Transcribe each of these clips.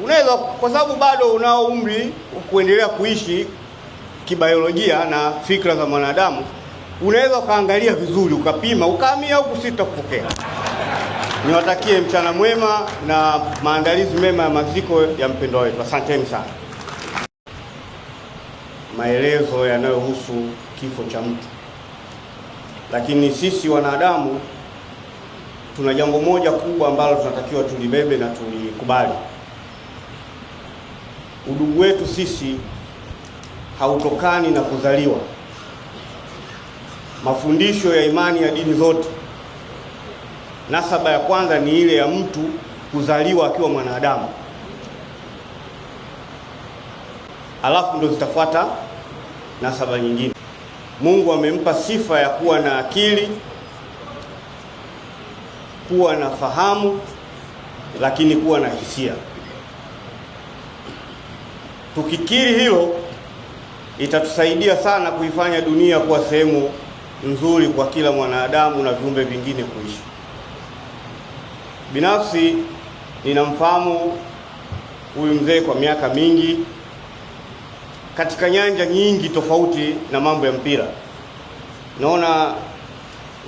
unaweza, kwa sababu bado unao umri kuendelea kuishi kibiolojia na fikra za mwanadamu, unaweza ukaangalia vizuri, ukapima, ukahamia huku, sitakupokea. Niwatakie mchana mwema na maandalizi mema ya maziko ya mpendwa wetu. Asanteni sana. Maelezo yanayohusu kifo cha mtu, lakini sisi wanadamu tuna jambo moja kubwa ambalo tunatakiwa tulibebe na tulikubali. Udugu wetu sisi hautokani na kuzaliwa. Mafundisho ya imani ya dini zote, nasaba ya kwanza ni ile ya mtu kuzaliwa akiwa mwanadamu, alafu ndo zitafuata nasaba nyingine. Mungu amempa sifa ya kuwa na akili, kuwa na fahamu, lakini kuwa na hisia. Tukikiri hilo, itatusaidia sana kuifanya dunia kuwa sehemu nzuri kwa kila mwanadamu na viumbe vingine kuishi. Binafsi ninamfahamu huyu mzee kwa miaka mingi katika nyanja nyingi tofauti na mambo ya mpira. Naona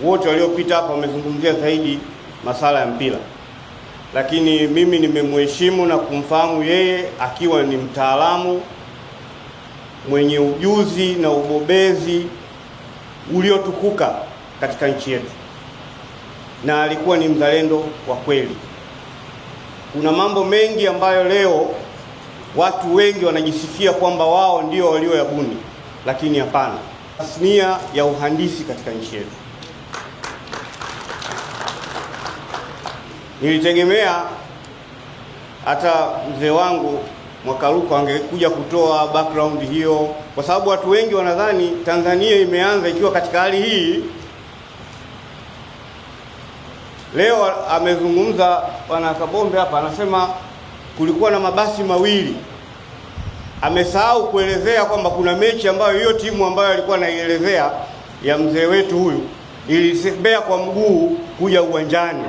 wote waliopita hapa wamezungumzia zaidi masala ya mpira, lakini mimi nimemheshimu na kumfahamu yeye akiwa ni mtaalamu mwenye ujuzi na ubobezi uliotukuka katika nchi yetu, na alikuwa ni mzalendo wa kweli. Kuna mambo mengi ambayo leo watu wengi wanajisifia kwamba wao ndio walioyabuni, lakini hapana. Tasnia ya uhandisi katika nchi yetu, nilitegemea hata mzee wangu Mwakaluko angekuja kutoa background hiyo, kwa sababu watu wengi wanadhani Tanzania imeanza ikiwa katika hali hii. Leo amezungumza Bwana Kabombe hapa, anasema kulikuwa na mabasi mawili. Amesahau kuelezea kwamba kuna mechi ambayo hiyo timu ambayo alikuwa anaielezea ya mzee wetu huyu ilisembea kwa mguu kuja uwanjani.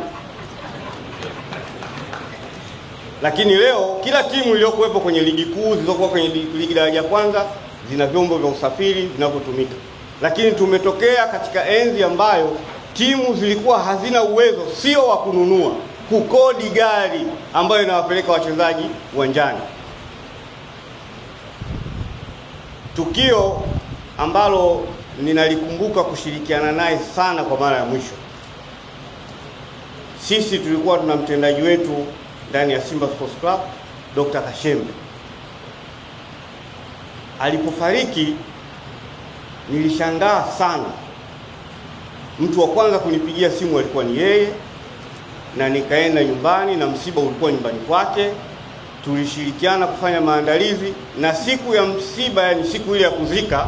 Lakini leo kila timu iliyokuwepo kwenye ligi kuu, zilizokuwa kwenye ligi daraja kwanza, zina vyombo vya usafiri vinavyotumika. Lakini tumetokea katika enzi ambayo timu zilikuwa hazina uwezo, sio wa kununua, kukodi gari ambayo inawapeleka wachezaji uwanjani. Tukio ambalo ninalikumbuka kushirikiana naye sana kwa mara ya mwisho, sisi tulikuwa tuna mtendaji wetu ndani ya Simba Sports Club, Dr. Kashembe. Alipofariki nilishangaa sana. Mtu wa kwanza kunipigia simu alikuwa ni yeye, na nikaenda nyumbani, na msiba ulikuwa nyumbani kwake. Tulishirikiana kufanya maandalizi, na siku ya msiba, yani siku ile ya kuzika,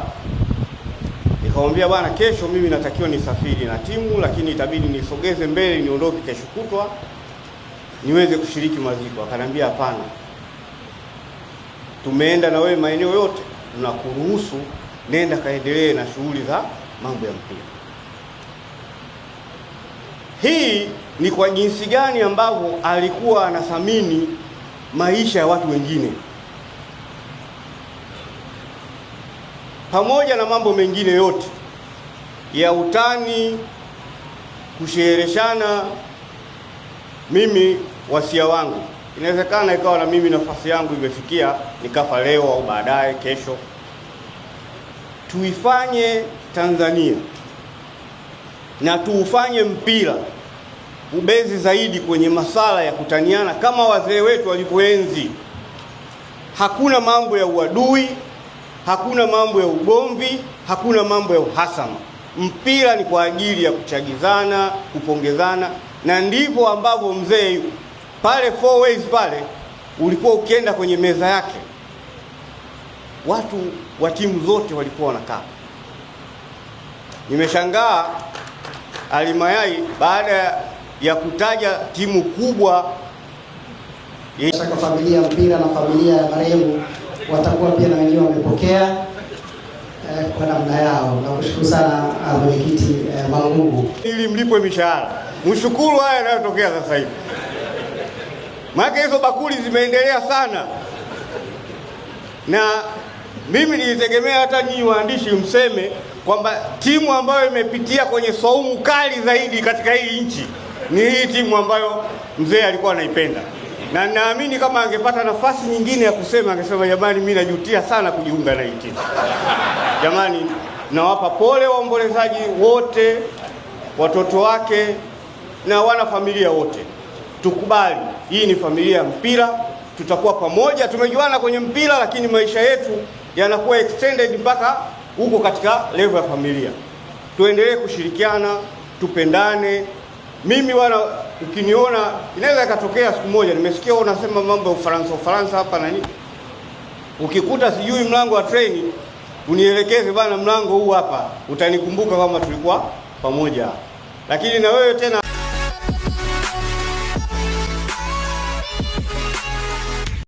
nikamwambia bwana, kesho mimi natakiwa nisafiri na timu, lakini itabidi nisogeze mbele niondoke kesho kutwa niweze kushiriki maziko. Akaniambia hapana, tumeenda na wewe maeneo yote, tunakuruhusu, nenda kaendelee na shughuli za mambo ya mpira. Hii ni kwa jinsi gani ambavyo alikuwa anathamini maisha ya watu wengine, pamoja na mambo mengine yote ya utani, kushereheshana. Mimi wasia wangu, inawezekana ikawa na mimi nafasi yangu imefikia nikafa leo au baadaye kesho, tuifanye Tanzania na tuufanye mpira ubezi zaidi kwenye masala ya kutaniana kama wazee wetu walivyoenzi. Hakuna mambo ya uadui, hakuna mambo ya ugomvi, hakuna mambo ya uhasama. Mpira ni kwa ajili ya kuchagizana, kupongezana, na ndivyo ambavyo mzee pale Four Ways pale ulikuwa ukienda kwenye meza yake, watu wa timu zote walikuwa wanakaa. Nimeshangaa Alimayai baada ya kutaja timu kubwa. Shaka familia ya mpira na familia ya marehemu watakuwa pia na wenyewe wamepokea kwa namna yao. Nakushukuru sana mwenyekiti Mangungu. Ili mlipwe mishahara, mshukuru haya yanayotokea sasa hivi. maana hizo bakuli zimeendelea sana, na mimi nilitegemea hata nyinyi waandishi mseme kwamba timu ambayo imepitia kwenye saumu kali zaidi katika hii nchi ni hii timu ambayo mzee alikuwa anaipenda, na naamini kama angepata nafasi nyingine ya kusema angesema, jamani, mimi najutia sana kujiunga na hii timu. Jamani, nawapa pole waombolezaji wote, watoto wake na wana familia wote. Tukubali, hii ni familia ya mpira, tutakuwa pamoja. Tumejuana kwenye mpira, lakini maisha yetu yanakuwa extended mpaka huko katika level ya familia. Tuendelee kushirikiana, tupendane. Mimi ukiniona, inaweza ikatokea siku moja nimesikia unasema mambo ya Ufaransa hapa na nini, ukikuta sijui mlango wa treni, unielekeze bana, mlango huu hapa, utanikumbuka kama tulikuwa pamoja. Lakini na wewe tena